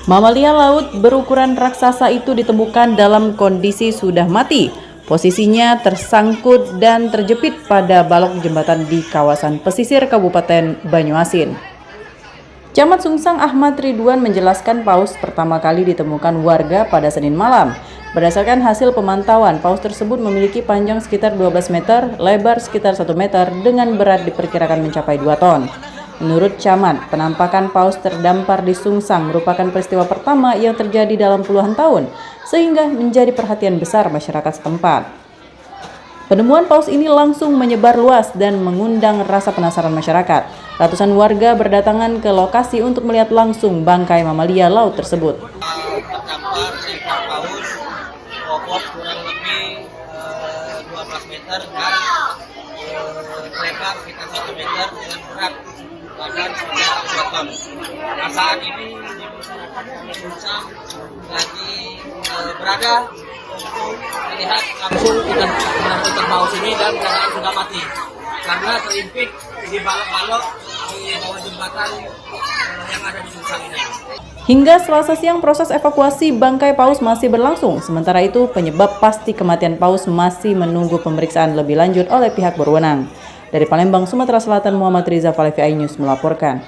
Mamalia laut berukuran raksasa itu ditemukan dalam kondisi sudah mati. Posisinya tersangkut dan terjepit pada balok jembatan di kawasan pesisir Kabupaten Banyuasin. Camat Sungsang Ahmad Ridwan menjelaskan paus pertama kali ditemukan warga pada Senin malam. Berdasarkan hasil pemantauan, paus tersebut memiliki panjang sekitar 12 meter, lebar sekitar 1 meter, dengan berat diperkirakan mencapai 2 ton. Menurut Camat, penampakan paus terdampar di Sungsang merupakan peristiwa pertama yang terjadi dalam puluhan tahun, sehingga menjadi perhatian besar masyarakat setempat. Penemuan paus ini langsung menyebar luas dan mengundang rasa penasaran masyarakat. Ratusan warga berdatangan ke lokasi untuk melihat langsung bangkai mamalia laut tersebut. Terdampar seekor paus, bobot kurang lebih 12 meter dan lebar sekitar 1 meter dengan berat badan sekitar 2 ton. Nah, saat ini di masyarakat kami Sungsang lagi berada untuk melihat langsung kita menemukan paus ini dan keadaan sudah mati karena terimpit di balok-balok di bawah jembatan yang ada di Sungsang ini. Hingga Selasa siang proses evakuasi bangkai paus masih berlangsung. Sementara itu penyebab pasti kematian paus masih menunggu pemeriksaan lebih lanjut oleh pihak berwenang. Dari Palembang, Sumatera Selatan, Muhammad Riza, Valevi iNews melaporkan.